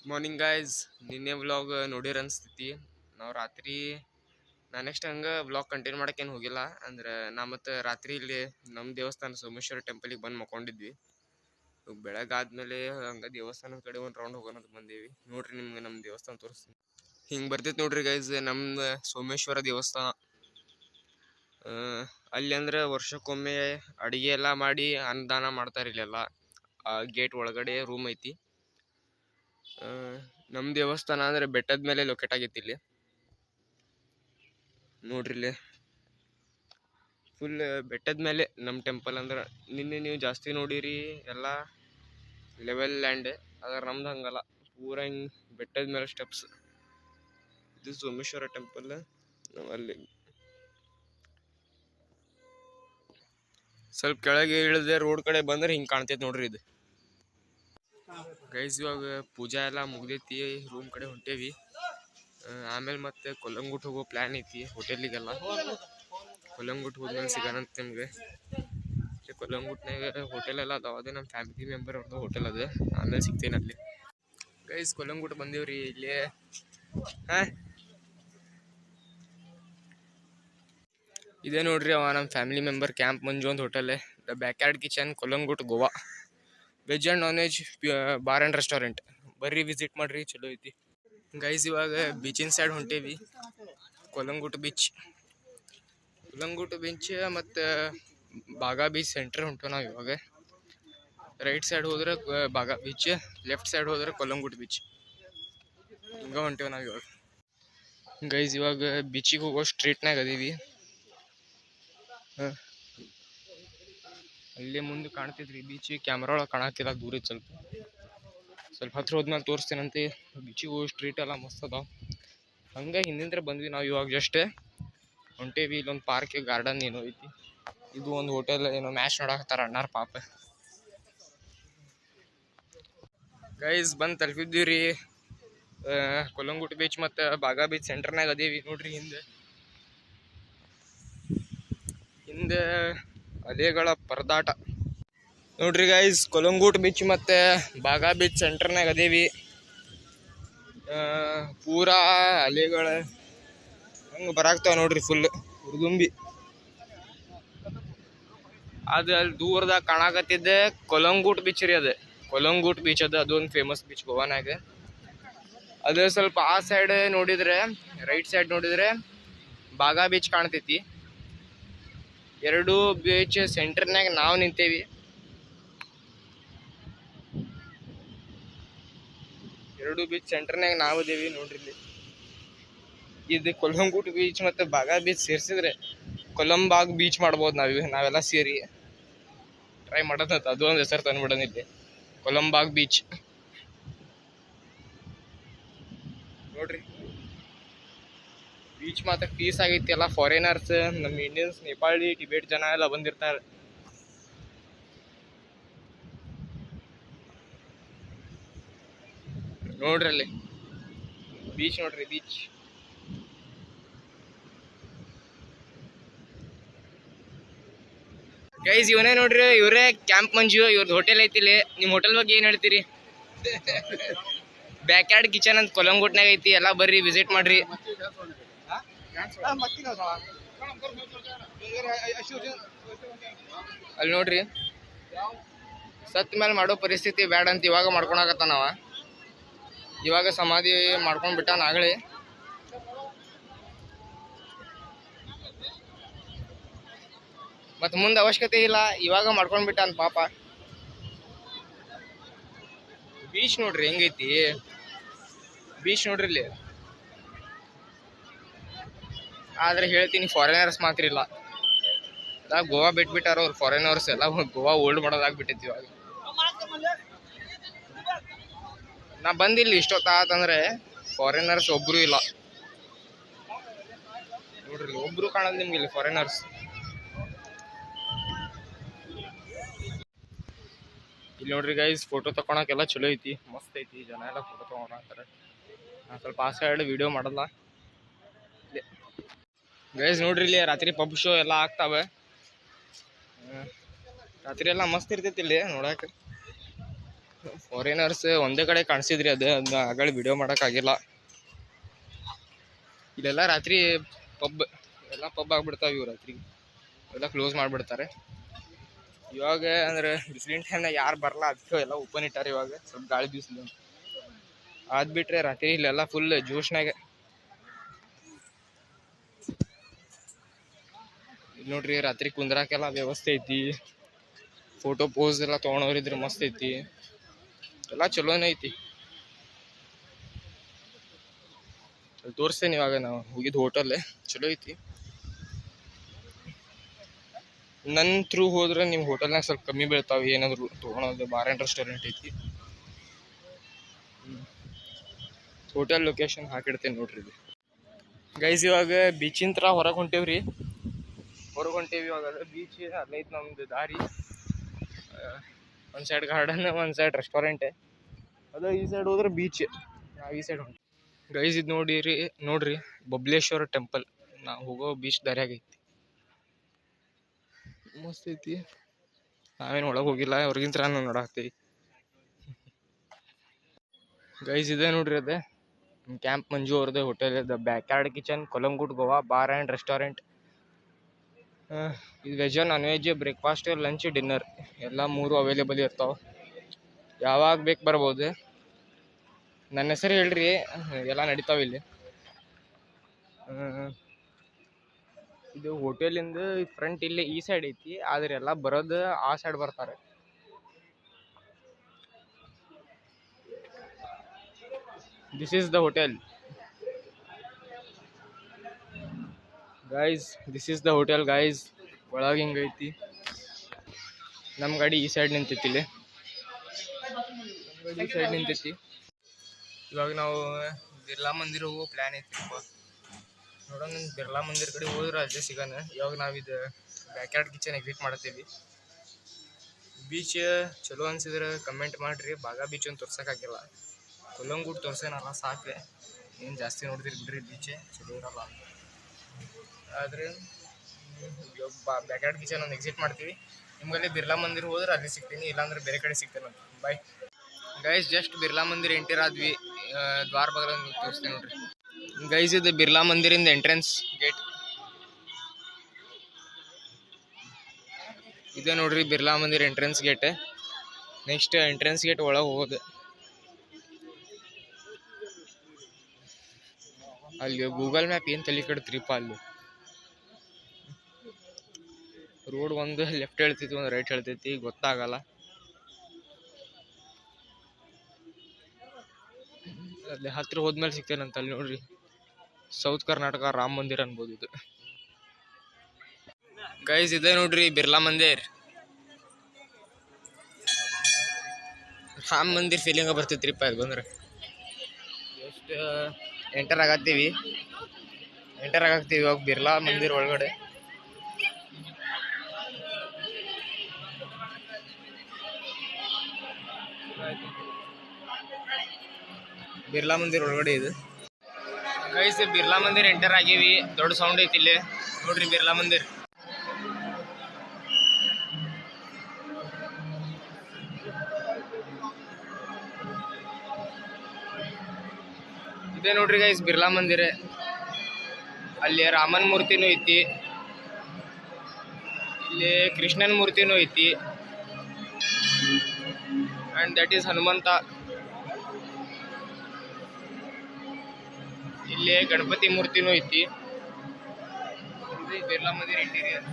Morning guys. ನಿನ್ನೆ vlog ನೋಡಿರ ಅನ್ಸ್ತೈತಿ. ನಾವು ರಾತ್ರಿ ನೆಕ್ಸ್ಟ್ ಹಂಗೆ ವ್ಲಾಗ್ ಕಂಟಿನ್ಯೂ ಮಾಡೋಕ್ಕೇನು ಹೋಗಿಲ್ಲ. ಅಂದ್ರೆ ನಾ ಮತ್ತು ರಾತ್ರಿ ಇಲ್ಲಿ ನಮ್ಮ ದೇವಸ್ಥಾನ ಸೋಮೇಶ್ವರ ಟೆಂಪಲಿಗೆ ಬಂದು ಮಕ್ಕೊಂಡಿದ್ವಿ. ಬೆಳಗಾದ್ಮೇಲೆ ಹಂಗೆ ದೇವಸ್ಥಾನದ ಕಡೆ ಒಂದು ರೌಂಡ್ ಹೋಗೋಣ ಅಂತ ಬಂದೀವಿ. ನೋಡ್ರಿ ನಿಮ್ಗೆ ನಮ್ಮ ದೇವಸ್ಥಾನ ತೋರಿಸ್ತೀನಿ. ಹಿಂಗೆ ಬರ್ತೈತೆ ನೋಡ್ರಿ ಗೈಸ್ ನಮ್ಮ ಸೋಮೇಶ್ವರ ದೇವಸ್ಥಾನ. ಅಲ್ಲಿ ಅಂದ್ರೆ ವರ್ಷಕ್ಕೊಮ್ಮೆ ಅಡುಗೆ ಎಲ್ಲ ಮಾಡಿ ಅನ್ನದಾನ ಮಾಡ್ತಾರೆ ಇಲ್ಲೆಲ್ಲ. ಆ ಗೇಟ್ ಒಳಗಡೆ ರೂಮ್ ಐತಿ. ನಮ್ಮ ದೇವಸ್ಥಾನ ಅಂದ್ರೆ ಬೆಟ್ಟದ ಮೇಲೆ ಲೊಕೇಟ್ ಆಗೈತಿ. ಇಲ್ಲಿ ನೋಡ್ರಿ, ಇಲ್ಲಿ ಫುಲ್ ಬೆಟ್ಟದ ಮೇಲೆ ನಮ್ಮ ಟೆಂಪಲ್. ಅಂದ್ರೆ ನಿನ್ನೆ ನೀವು ಜಾಸ್ತಿ ನೋಡಿರಿ ಎಲ್ಲ ಲೆವೆಲ್ ಲ್ಯಾಂಡ್. ಅದ್ರ ನಮ್ದು ಹಂಗಲ್ಲ, ಪೂರ ಹಿಂಗೆ ಬೆಟ್ಟದ ಮೇಲೆ ಸ್ಟೆಪ್ಸ್. ಇದು ಸೋಮೇಶ್ವರ ಟೆಂಪಲ್. ಅಲ್ಲಿ ಸ್ವಲ್ಪ ಕೆಳಗೆ ಇಳಿದ್ರೆ ರೋಡ್ ಕಡೆ ಬಂದ್ರೆ ಹಿಂಗೆ ಕಾಣ್ತೈತೆ ನೋಡ್ರಿ ಇದು. ಗೈಸ್ ಇವಾಗ ಪೂಜಾ ಎಲ್ಲ ಮುಗ್ದೈತಿ, ರೂಮ್ ಕಡೆ ಹೊಂಟೇವಿ. ಆಮೇಲೆ ಮತ್ತೆ ಕೊಲ್ಲಂಗುಟ್ ಹೋಗೋ ಪ್ಲ್ಯಾನ್ ಐತಿ ಹೋಟೆಲಿಗೆಲ್ಲ. ಕೊಲ್ಲಂಗುಟ್ ಹೋದ್ಮೇಲೆ ಸಿಗೋಣಂತ ನಿಮ್ಗೆ. ಕೊಲ್ಲಂಗುಟ್ನಾಗ ಹೋಟೆಲ್ ಎಲ್ಲ ಅದಾವ. ಅದೇ ನಮ್ಮ ಫ್ಯಾಮಿಲಿ ಮೆಂಬರ್ ಅವ್ರದ್ದು ಹೋಟೆಲ್ ಅದ. ಆಮೇಲೆ ಸಿಗ್ತೇನೆ ಅಲ್ಲಿ. ಗೈಸ್ ಕೊಲ್ಲಂಗುಟ್ ಬಂದೇವ್ರಿ. ಇಲ್ಲಿ ಇದೇ ನೋಡ್ರಿ ಅವ ನಮ್ಮ ಫ್ಯಾಮಿಲಿ ಮೆಂಬರ್ ಕ್ಯಾಂಪ್ ಮಂಜು ಒಂದು hotel. The backyard kitchen, Calangute, Goa. Veg and non veg bar and restaurant. ಬರ್ರಿ ವಿಸಿಟ್ ಮಾಡ್ರಿ, ಚಲೋ ಐತಿ. ಗೈಸ್ ಇವಾಗ ಬೀಚಿನ ಸೈಡ್ ಹೊಂಟೇವಿ. ಕೊಲ್ಲಂಗುಟ್ ಬೀಚ್ ಮತ್ತು ಬಾಗಾ ಬೀಚ್ ಸೆಂಟ್ರ್ ಹೊಂಟೇವಿ ನಾವು ಇವಾಗ. ರೈಟ್ ಸೈಡ್ ಹೋದ್ರೆ ಬಾಗಾ ಬೀಚ್, ಲೆಫ್ಟ್ ಸೈಡ್ ಹೋದ್ರೆ ಕೊಲ್ಲಂಗುಟ್ ಬೀಚ್. ಹಿಂಗೆ ಹೊಂಟೇವಿ ನಾವು ಇವಾಗ. ಗೈಸ್ ಇವಾಗ ಬೀಚಿಗೆ ಹೋಗೋ ಸ್ಟ್ರೀಟ್ನಾಗ ಅದೀವಿ. ಅಲ್ಲೇ ಮುಂದೆ ಕಾಣ್ತಿದ್ರಿ ಬೀಚ್. ಕ್ಯಾಮ್ರಾ ಒಳಗೆ ಕಾಣತ್ತಿಲ್ಲ, ದೂರ ಇತ್ತು ಸ್ವಲ್ಪ ಹತ್ರ ಹೋದ್ಮೇಲೆ ತೋರಿಸ್ತೇನಂತೆ. ಬೀಚಿಗೆ ಹೋಗೋ ಸ್ಟ್ರೀಟ್ ಎಲ್ಲ ಮಸ್ತ್ ಅದಾವ. ಹಂಗೆ ಹಿಂದಿಂದ್ರೆ ಬಂದ್ವಿ ನಾವು ಇವಾಗ ಜಸ್ಟ್ ಹೊಂಟೇವಿ. ಇಲ್ಲೊಂದು ಪಾರ್ಕ್, ಗಾರ್ಡನ್ ಏನೋ ಐತಿ. ಇದು ಒಂದು ಹೋಟೆಲ್, ಏನೋ ಮ್ಯಾಚ್ ನೋಡಕತ್ತಾರ ಅಣ್ಣಾರ ಪಾಪ. ಗೈಸ್ ಬಂದು ತಲುಪಿದ್ದೀವಿ ರೀ ಕೊಲ್ಲಂಗುಟ್ ಬೀಚ್ ಮತ್ತು ಬಾಗಾ ಬೀಚ್ ಸೆಂಟರ್ನಾಗ ಅದೇವಿ. ನೋಡ್ರಿ ಹಿಂದೆ ಅಲೆಗಳ ಪರದಾಟ ನೋಡ್ರಿ ಗೈಸ್. ಕೊಲ್ಲಂಗುಟ್ ಬೀಚ್ ಮತ್ತು ಬಾಗಾ ಬೀಚ್ ಸೆಂಟರ್ನಾಗ ಅದೇವಿ. ಪೂರಾ ಅಲೆಗಳ ಹಂಗೆ ಬರಾಕ್ತಾವ ನೋಡ್ರಿ, ಫುಲ್ ಹುರ್ದುಂಬಿ. ಅದು ಅಲ್ಲಿ ದೂರದಾಗ ಕಾಣಕತ್ತಿದ್ದೆ ಕೊಲ್ಲಂಗುಟ್ ಬೀಚ್ ರೀ. ಅದು ಕೊಲ್ಲಂಗುಟ್ ಬೀಚ್ ಅದೊಂದು ಫೇಮಸ್ ಬೀಚ್ ಗೋವಾನಾಗ. ಅದು ಸ್ವಲ್ಪ ಆ ಸೈಡ್ ನೋಡಿದ್ರೆ, ರೈಟ್ ಸೈಡ್ ನೋಡಿದ್ರೆ ಬಾಗಾ ಬೀಚ್ ಕಾಣ್ತೈತಿ. ಎರಡು ಬೀಚ್ ಸೆಂಟರ್ನಾಗ ನಾವು ನಿಂತೇವಿ. ಎರಡು ಬೀಚ್ ಸೆಂಟರ್ನಾಗ ನಾವು ಅದೇವಿ ನೋಡ್ರಿ. ಇಲ್ಲಿ ಇದು ಕೊಲ್ಲಂಗುಟ್ ಬೀಚ್ ಮತ್ತು ಬಾಗಾ ಬೀಚ್ ಸೇರಿಸಿದ್ರೆ ಕೊಲ್ಲಂಬಾಗ್ ಬೀಚ್ ಮಾಡ್ಬೋದು ನಾವೆಲ್ಲ ಸೇರಿ ಟ್ರೈ ಮಾಡೋದಂತ. ಅದು ಒಂದು ಹೆಸರು ತಂದ್ಬಿಡೋಣ ಇಲ್ಲಿ, ಕೊಲ್ಲಂಬಾಗ್ ಬೀಚ್. ನೋಡ್ರಿ ಬೀಚ್ ಮಾತ್ರ ಪೀಸ್ ಆಗೈತಿ. ಎಲ್ಲ ಫಾರಿನರ್ಸ್, ನಮ್ಮ ಇಂಡಿಯನ್ಸ್, ನೇಪಾಳಿ, ಟಿಬೇಟ್ ಜನ ಎಲ್ಲ ಬಂದಿರ್ತಾರೆ. ನೋಡ್ರಿ ಅಲ್ಲಿ ಬೀಚ್, ನೋಡ್ರಿ ಬೀಚ್. ಗೈಸ್ ಇವನೇ ನೋಡ್ರಿ, ಇವರೇ ಕ್ಯಾಂಪ್ ಮಂಜು. ಇವ್ರದ್ದು ಹೋಟೆಲ್ ಐತಿ ಇಲ್ಲಿ. ನಿಮ್ಮ ಹೋಟೆಲ್ ಬಗ್ಗೆ ಏನು ಹೇಳ್ತೀರಿ? ಬ್ಯಾಕ್ಯಾರ್ಡ್ ಕಿಚನ್ ಅಂತ ಕೊಲ್ಲಂಗುಟ್ನಾಗ ಐತಿ. ಎಲ್ಲ ಬರ್ರಿ ವಿಸಿಟ್ ಮಾಡ್ರಿ. ಅಲ್ಲಿ ನೋಡ್ರಿ, ಸತ್ ಮೇಲೆ ಮಾಡೋ ಪರಿಸ್ಥಿತಿ ಬ್ಯಾಡ ಅಂತ ಇವಾಗ ಮಾಡ್ಕೊಳಕತ್ತಾನವ. ಇವಾಗ ಸಮಾಧಿ ಮಾಡ್ಕೊಂಡ್ಬಿಟ್ಟ ನಾಗಳಿ. ಮತ್ ಮುಂದೆ ಅವಶ್ಯಕತೆ ಇಲ್ಲ, ಇವಾಗ ಮಾಡ್ಕೊಂಡ್ಬಿಟ್ಟ ಅಂತ ಪಾಪ. ಬೀಚ್ ನೋಡ್ರಿ ಹೆಂಗೈತಿ. ಬೀಚ್ ನೋಡ್ರಿ ಇಲ್ಲಿ. ಆದ್ರೆ ಹೇಳ್ತೀನಿ, ಫಾರಿನರ್ಸ್ ಮಾತ್ರ ಇಲ್ಲ. ಗೋವಾ ಬಿಟ್ಬಿಟ್ಟಾರ ಅವ್ರು ಫಾರಿನರ್ಸ್ ಎಲ್ಲ. ಗೋವಾ ಓಲ್ಡ್ ಮಾಡೋದಾಗ್ಬಿಟ್ಟೈತಿ ಇವಾಗ. ನಾ ಬಂದಿಲ್ಲ ಇಷ್ಟೊತ್ತಾತಂದ್ರೆ ಫಾರಿನರ್ಸ್ ಒಬ್ರು ಇಲ್ಲ ನೋಡ್ರಿ. ಒಬ್ರು ಕಾಣೋದು ನಿಮ್ಗೆ ಇಲ್ಲಿ ಫಾರಿನರ್ಸ್. ಇಲ್ಲಿ ನೋಡ್ರಿ ಗೈಸ್, ಫೋಟೋ ತಕೊಳಕೆಲ್ಲ ಚಲೋ ಐತಿ, ಮಸ್ತ್ ಐತಿ. ಜನ ಎಲ್ಲ ಫೋಟೋ ತಗೊಳಕತ್ತಾರ. ನಾನು ಸ್ವಲ್ಪ ಆ ಸೈಡ್ ವಿಡಿಯೋ ಮಾಡಲ್ಲ. ಗೈಸ್ ನೋಡ್ರಿ, ಇಲ್ಲಿ ರಾತ್ರಿ ಪಬ್ ಶೋ ಎಲ್ಲ ಆಗ್ತಾವೆ. ರಾತ್ರಿ ಎಲ್ಲ ಮಸ್ತ್ ಇರ್ತೈತಿ ಇಲ್ಲಿ ನೋಡಕ್ಕೆ. ಫಾರಿನರ್ಸ್ ಒಂದೇ ಕಡೆ ಕಾಣಿಸಿದ್ರಿ ಅದು ಆಗಲೇ ವಿಡಿಯೋ ಮಾಡೋಕ್ಕಾಗಿಲ್ಲ. ಇಲ್ಲೆಲ್ಲ ರಾತ್ರಿ ಪಬ್ ಎಲ್ಲ ಪಬ್ ಆಗ್ಬಿಡ್ತಾವೆ ಇವು ರಾತ್ರಿ ಎಲ್ಲ ಕ್ಲೋಸ್ ಮಾಡಿಬಿಡ್ತಾರೆ. ಇವಾಗ ಅಂದ್ರೆ ಬಿಸಿಲಿನ ಟೈಮ್ನಾಗ ಯಾರು ಬರಲ್ಲ, ಅದಕ್ಕೆ ಎಲ್ಲ ಓಪನ್ ಇಟ್ಟಾರೆ. ಇವಾಗ ಸ್ವಲ್ಪ ಗಾಳಿ ಬೀಸಲು ಅದು ಬಿಟ್ರೆ ರಾತ್ರಿ ಇಲ್ಲೆಲ್ಲ ಫುಲ್ ಜೋಶ್ನಾಗೆ. ಇಲ್ಲಿ ನೋಡ್ರಿ ರಾತ್ರಿ ಕುಂದ್ರಾಕೆಲ್ಲ ವ್ಯವಸ್ಥೆ ಐತಿ. ಫೋಟೋ ಪೋಸ್ ಎಲ್ಲ ತೊಗೊಂಡವ್ರಿದ್ರೆ ಮಸ್ತ್ ಐತಿ, ಎಲ್ಲ ಚಲೋನೇ ಐತಿ. ಅಲ್ಲಿ ತೋರಿಸ್ತೇನೆ ಇವಾಗ ನಾವು ಹೋಗಿದ್ದು ಹೋಟೆಲ್ ಚಲೋ ಐತಿ. ನನ್ನ ಥ್ರೂ ಹೋದ್ರೆ ನಿಮ್ಮ ಹೋಟೆಲ್ನಾಗ ಸ್ವಲ್ಪ ಕಮ್ಮಿ ಬೀಳ್ತಾವೆ ಏನಾದ್ರು ತೊಗೊಳೋದು. ಬಾರ್ ಆ್ಯಂಡ್ ರೆಸ್ಟೋರೆಂಟ್ ಐತಿ. ಹೋಟೆಲ್ ಲೊಕೇಶನ್ ಹಾಕಿಡ್ತೇನೆ ನೋಡ್ರಿ. ಗೈಸ್ ಇವಾಗ ಬೀಚಿನ ಥರ ಹೊರಗೆ ಹೊಂಟೇವ್ರಿ. ಇವಾಗ ಬೀಚ್ ಅಲ್ಲೈತಿ ನಮ್ದು ದಾರಿ. ಒಂದು ಸೈಡ್ ಗಾರ್ಡನ್, ಒಂದು ಸೈಡ್ ರೆಸ್ಟೋರೆಂಟ್. ಅದು ಈ ಸೈಡ್ ಹೋದ್ರೆ ಬೀಚ್, ನಾವು ಈ ಸೈಡ್ ಹೊಂಟೇವಿ. ಗೈಸ್ ಇದು ನೋಡ್ರಿ ಬಬ್ಲೇಶ್ವರ ಟೆಂಪಲ್. ನಾವು ಹೋಗೋ ಬೀಚ್ ದಾರಿಯಾಗ ಐತಿ. ಮಸ್ತ್ ಐತಿ. ನಾವೇನು ಒಳಗೆ ಹೋಗಿಲ್ಲ, ಹೊರಗಿಂತ ನಾವು ನೋಡಾಕ್ತೀವಿ. ಗೈಸ್ ಇದೆ ನೋಡ್ರಿ ಅದೇ ಕ್ಯಾಂಪ್ ಮಂಜು ಅವ್ರದ್ದು hotel. The backyard kitchen, Calangute Goa bar and restaurant. ಇದು veg non veg, breakfast, lunch, dinner ಎಲ್ಲ 3 ಅವೈಲೇಬಲ್ ಇರ್ತಾವೆ. ಯಾವಾಗ ಬೇಕು ಬರ್ಬೋದು. ನನ್ನ ಹೆಸರು ಹೇಳ್ರಿ, ಎಲ್ಲ ನಡೀತಾವೆ ಇಲ್ಲಿ. ಇದು ಹೋಟೆಲಿಂದ ಫ್ರಂಟ್ ಇಲ್ಲಿ ಈ ಸೈಡ್ ಐತಿ, ಆದ್ರೆ ಎಲ್ಲ ಬರೋದು ಆ ಸೈಡ್ ಬರ್ತಾರೆ. This is the hotel guys, this is the hotel guys. ಒಳಗೆ ಹಿಂಗೈತಿ. ನಮ್ಮ ಗಾಡಿ ಈ ಸೈಡ್ ನಿಂತೈತಿ. ಇಲ್ಲಿ ಈ ಸೈಡ್ ನಿಂತೈತಿ. ಇವಾಗ ನಾವು ಬಿರ್ಲಾ ಮಂದಿರ ಹೋಗೋ ಪ್ಲ್ಯಾನ್ ಐತಿಪ್ಪ. ನೋಡೋಣ ಬಿರ್ಲಾ ಮಂದಿರ ಕಡೆ ಹೋದ್ರೆ ಅಲ್ಲೇ ಸಿಗೋಣ. ಇವಾಗ ನಾವಿದು ಬ್ಯಾಕ್ಯಾರ್ಡ್ ಕಿಚನ್ ಎಕ್ಸಿಟ್ ಮಾಡ್ತೀವಿ. ಬೀಚ್ ಚಲೋ ಅನ್ಸಿದ್ರೆ ಕಮೆಂಟ್ ಮಾಡಿರಿ. ಬಾಗಾ ಬೀಚ್ ಅಂತ ತೋರ್ಸೋಕ್ಕಾಗಿಲ್ಲ, ಕೊಲ್ಲಂಗೂಟ್ ತೋರ್ಸೇನಲ್ಲ ಸಾಕು. ಏನು ಜಾಸ್ತಿ ನೋಡ್ತೀರಿ ಬಿಡ್ರಿ, ಬೀಚ್ ಚಲೋ ಇರಲ್ಲ. ಆದರೆ ಬ್ಯಾಕ್ಯಾರ್ಡ್ ಕಿಚನ್ ಒಂದು ಎಕ್ಸಿಟ್ ಮಾಡ್ತೀವಿ. ನಿಮ್ಮಲ್ಲಿ ಬಿರ್ಲಾ ಮಂದಿರ ಹೋದ್ರೆ ಅಲ್ಲಿ ಸಿಗ್ತೀನಿ, ಇಲ್ಲಾಂದ್ರೆ ಬೇರೆ ಕಡೆ ಸಿಗ್ತೇನೆ. Bye guys. Just Birla Mandir enter ಆದ್ವಿ. ದ್ವಾರ ಬಾಗಿಲ ತೋರಿಸ್ತೇನೆ ನೋಡ್ರಿ ಗೈಸ್. ಇದು ಬಿರ್ಲಾ ಮಂದಿರಿಂದ ಎಂಟ್ರೆನ್ಸ್ ಗೇಟ್ ಇದೆ ನೋಡ್ರಿ. ಬಿರ್ಲಾ ಮಂದಿರ entrance gate. Next entrance gate ಒಳಗೆ ಹೋಗೋದು. ಅಲ್ಲಿ ಗೂಗಲ್ ಮ್ಯಾಪ್ ಏನು ತಲೆ ಕೆಡ್ತ್ರಿಪ್ಪ. ಅಲ್ಲಿ ರೋಡ್ ಒಂದು ಲೆಫ್ಟ್ ಹೇಳ್ತೈತಿ, ಒಂದು ರೈಟ್ ಹೇಳ್ತೈತಿ, ಗೊತ್ತಾಗಲ್ಲ. ಅಲ್ಲಿ ಹತ್ರ ಹೋದ್ಮೇಲೆ ಸಿಗ್ತೇನಂತ. ಅಲ್ಲಿ ನೋಡ್ರಿ ಸೌತ್ ಕರ್ನಾಟಕ ರಾಮ ಮಂದಿರ ಅನ್ಬೋದು ಇದು. ಗೈಸ್ ಇದೆ ನೋಡ್ರಿ ಬಿರ್ಲಾ ಮಂದಿರ್. ರಾಮ ಮಂದಿರ್ ಫೀಲಿಂಗ ಬರ್ತೈತ್ರಿಪ್ಪ ಇದು ಬಂದ್ರೆ. ಜಸ್ಟ್ ಎಂಟರ್ ಆಗತ್ತೀವಿ ಇವಾಗ ಬಿರ್ಲಾ ಮಂದಿರ್ ಒಳಗಡೆ. ಬಿರ್ಲಾ ಮಂದಿರ್ ಒಳಗಡೆ ಇದು ಗೈಸ್. ಬಿರ್ಲಾ ಮಂದಿರ್ ಎಂಟರ್ ಆಗೀವಿ. ದೊಡ್ಡ ಸೌಂಡ್ ಐತಿ ಇಲ್ಲಿ ನೋಡ್ರಿ. ಬಿರ್ಲಾ ಮಂದಿರ್ ಇದೆ ನೋಡ್ರಿ ಗೈಸ್. ಬಿರ್ಲಾ ಮಂದಿರ. ಅಲ್ಲಿ ರಾಮನ್ ಮೂರ್ತಿನೂ ಐತಿ, ಇಲ್ಲಿ ಕೃಷ್ಣನ್ ಮೂರ್ತಿನೂ ಐತಿ, ಅಂಡ್ ದಟ್ ಈಸ್ ಹನುಮಂತ. ಇಲ್ಲಿ ಗಣಪತಿ ಮೂರ್ತಿನೂ ಐತಿ. ಬಿರ್ಲಾ ಮಂದಿರ ಇಂಟೀರಿಯರ್.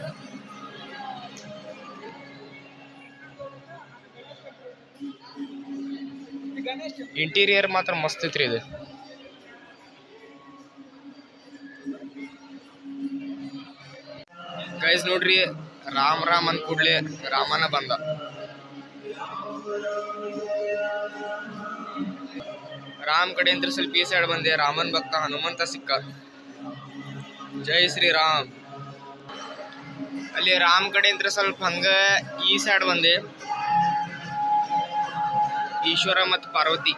ಇಂಟೀರಿಯರ್ ಮಾತ್ರ ಮಸ್ತ್ ಐತ್ರಿ ಇದು. ಗೈಸ್ ನೋಡ್ರಿ, ರಾಮ್ ಅಂದ್ ಕೂಡ್ಲೆ ರಾಮನ ಬಂದ. ರಾಮ್ ಕಡೆ ಅಂತ ಸ್ವಲ್ಪ ಈ ಸೈಡ್ ಬಂದೆ. ರಾಮನ್ ಭಕ್ತ ಹನುಮಂತ ಸಿಕ್ಕ. ಜೈ ಶ್ರೀರಾಮ್. ಅಲ್ಲಿ ರಾಮ್ ಕಡೆ ಅಂತ ಸ್ವಲ್ಪ ಹಂಗ ಈ ಸೈಡ್ ಬಂದೆ. ಈಶ್ವರ ಮತ್ತು ಪಾರ್ವತಿ.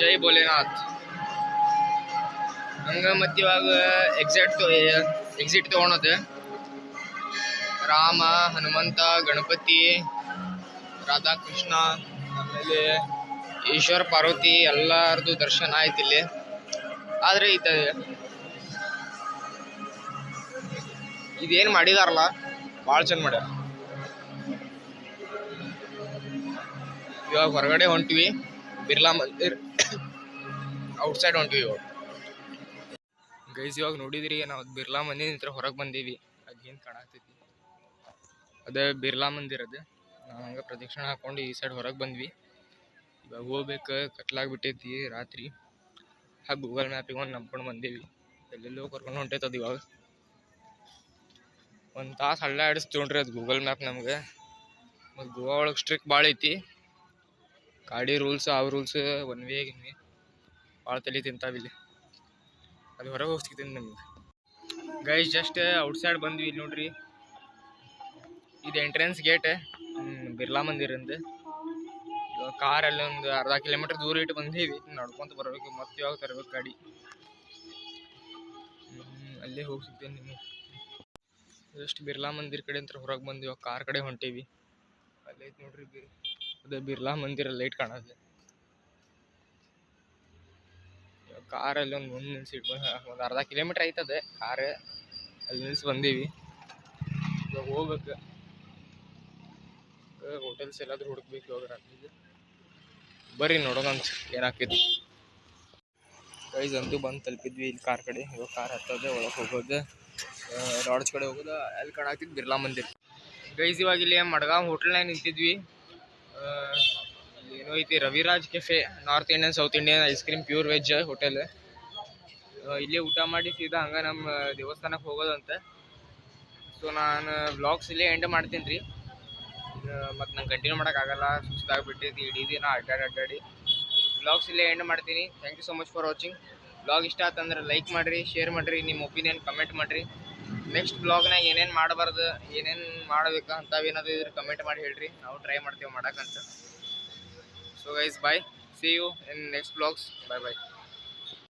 ಜೈ ಭೋಲೆನಾಥ್. ಹಂಗ ಮತ್ತ ಇವಾಗ ಎಕ್ಸಿಟ್ ತಗೊಳೋದು. ರಾಮ, ಹನುಮಂತ, ಗಣಪತಿ, ರಾಧಾಕೃಷ್ಣ ಆಮೇಲೆ ಈಶ್ವರ ಪಾರ್ವತಿ ಎಲ್ಲರದು ದರ್ಶನ ಆಯ್ತು ಇಲ್ಲಿ. ಆದ್ರೆ ಇದೇನ್ ಮಾಡಿದಾರಲ್ಲ ಭಾಳ ಚಂದ ಮಾಡ್ಯಾರ. ಇವಾಗ ಹೊರಗಡೆ ಹೊಂಟಿವಿ, ಬಿರ್ಲಾ ಮಂದಿರ್ ಔಟ್ಸೈಡ್ ಹೊಂಟಿವಿ ಇವಾಗ. ಗೈಸ್ ಇವಾಗ ನೋಡಿದ್ರಿ ನಾವು ಬಿರ್ಲಾ ಮಂದಿರ ನಿಂತ್ರ ಹೊರಗೆ ಬಂದೀವಿ. ಅದೇನು ಕಾಣತೈತಿ ಅದೇ ಬಿರ್ಲಾ ಮಂದಿರ. ಅದು ನಾವು ಹಂಗೆ ಪ್ರದಕ್ಷಿಣೆ ಹಾಕೊಂಡು ಈ ಸೈಡ್ ಹೊರಗೆ ಬಂದ್ವಿ. ಇವಾಗ ಹೋಗ್ಬೇಕು, ಕತ್ಲಾಗ್ಬಿಟ್ಟೈತಿ ರಾತ್ರಿ. ಹಾಗೆ ಗೂಗಲ್ ಮ್ಯಾಪಿಗೆ ಒಂದು ನಂಬ್ಕೊಂಡು ಬಂದೀವಿ. ಎಲ್ಲೆಲ್ಲೋ ಕರ್ಕೊಂಡು ಹೊಂಟೈತದ. ಇವಾಗ 1 ತಾಸು ಹಳ್ಳ ಆಡಿಸ್ತು ನೋಡ್ರಿ ಅದು ಗೂಗಲ್ ಮ್ಯಾಪ್ ನಮ್ಗೆ. ಮತ್ತು ಗೋವಾ ಒಳಗೆ ಸ್ಟ್ರಿಕ್ಟ್ ಭಾಳ ಐತಿ. ಗಾಡಿ ರೂಲ್ಸ್ ರೂಲ್ಸ್ ಒನ್ ವೇ ಭಾಳ ತಲೆ ತಿಂತಾವಿಲ್ಲಿ. ಅದು ಹೊರಗೆ ಹೋಗಿ ಸಿಗ್ತೀನಿ ನಮ್ಗೆ. ಗೈಸ್ ಜಸ್ಟ್ ಔಟ್ಸೈಡ್ ಬಂದ್ವಿ. ಇಲ್ಲಿ ನೋಡ್ರಿ, ಇದು ಎಂಟ್ರೆನ್ಸ್ ಗೇಟ್ ಬಿರ್ಲಾ ಮಂದಿರಂದು. ಇವಾಗ ಕಾರಲ್ಲಿ ಒಂದು ಅರ್ಧ ಕಿಲೋಮೀಟರ್ ದೂರ ಇಟ್ಟು ಬಂದೀವಿ. ನಡ್ಕೊಂತ ಬರ್ಬೇಕು, ಮತ್ತೆ ಯಾವಾಗ ತರ್ಬೇಕು ಗಾಡಿ. ಅಲ್ಲೇ ಹೋಗಿ ಸಿಗ್ತೇನೆ ನಿಮಗೆ. ಜಸ್ಟ್ ಬಿರ್ಲಾ ಮಂದಿರ ಕಡೆ ಅಂತ ಹೊರಗೆ ಬಂದು ಇವಾಗ ಕಾರ್ ಕಡೆ ಹೊಂಟೇವಿ. ಅಲ್ಲೈತೆ ನೋಡ್ರಿ ಅದೇ ಬಿರ್ಲಾ ಮಂದಿರ ಲೈಟ್ ಕಾಣತ್ತೆ. ಕಾರಲ್ಲಿ ಒಂದು ಮುಂದೆ ನಿಲ್ಸಿಟ್ಟು ಒಂದು ಅರ್ಧ ಕಿಲೋಮೀಟರ್ ಐತದೆ ಕಾರ್. ಅಲ್ಲಿ ನಿಲ್ಸಿ ಬಂದೀವಿ. ಇವಾಗ ಹೋಗ್ಬೇಕು. ಹೋಟೆಲ್ಸ್ ಎಲ್ಲಾದ್ರೂ ಹುಡುಕ್ಬೇಕು ಇವಾಗ ರಾತ್ರಿಗೆ. ಬರ್ರಿ ನೋಡೋಣಂತ ಏನಾಗ್ತೈತಿ. ಗೈಸ್ ಅಂತೂ ಬಂದು ತಲುಪಿದ್ವಿ ಇಲ್ಲಿ ಕಾರ್ ಕಡೆ. ಇವಾಗ ಕಾರ್ ಹತ್ತೋದು, ಒಳಗೆ ಹೋಗೋದು, ಲಾಡ್ಜ್ ಕಡೆ ಹೋಗೋದು. ಅಲ್ಲಿ ಕಾಣಾಕ್ತಿದ್ದು ಬಿರ್ಲಾ ಮಂದಿರ. ಗೈಸ್ ಇವಾಗ ಇಲ್ಲಿ ಮಡ್ಗಾಂವ್ ಹೋಟೆಲ್ನಾಗ ನಿಂತಿದ್ವಿ. ಏನೋ ಐತಿ Raviraj cafe, north Indian south Indian ice cream pure veg hotel. ಇಲ್ಲೇ ಊಟ ಮಾಡಿ ಸೀದಾ ಹಂಗೆ ನಮ್ಮ ದೇವಸ್ಥಾನಕ್ಕೆ ಹೋಗೋದಂತ. ಸೊ ನಾನು ವ್ಲಾಗ್ಸ್ ಇಲ್ಲೇ ಎಂಡ್ ಮಾಡ್ತೀನಿ ರೀ. ಮತ್ತು ನಂಗೆ ಕಂಟಿನ್ಯೂ ಮಾಡೋಕ್ಕಾಗಲ್ಲ, ಸುಸ್ತಾಗ್ಬಿಟ್ಟೈತಿ ಇಡೀ ದಿನ ಅಡ್ಡಾಡಿ. ವ್ಲಾಗ್ಸ್ ಇಲ್ಲೇ ಎಂಡ್ ಮಾಡ್ತೀನಿ. Thank you so much for watching. Vlog ಇಷ್ಟ ಆತಂದ್ರೆ ಲೈಕ್ ಮಾಡಿರಿ, ಶೇರ್ ಮಾಡಿರಿ, ನಿಮ್ಮ ಒಪಿನಿಯನ್ ಕಮೆಂಟ್ ಮಾಡಿರಿ. ನೆಕ್ಸ್ಟ್ ಬ್ಲಾಗ್ನಾಗ ಏನೇನು ಮಾಡಬಾರ್ದು, ಏನೇನು ಮಾಡಬೇಕು ಅಂಥವೇನಾದ್ರು ಇದ್ರೆ ಕಮೆಂಟ್ ಮಾಡಿ ಹೇಳ್ರಿ. ನಾವು ಟ್ರೈ ಮಾಡ್ತೀವಿ ಮಾಡೋಕ್ಕಂತ. So guys bye, see you in next blogs. Bye bye.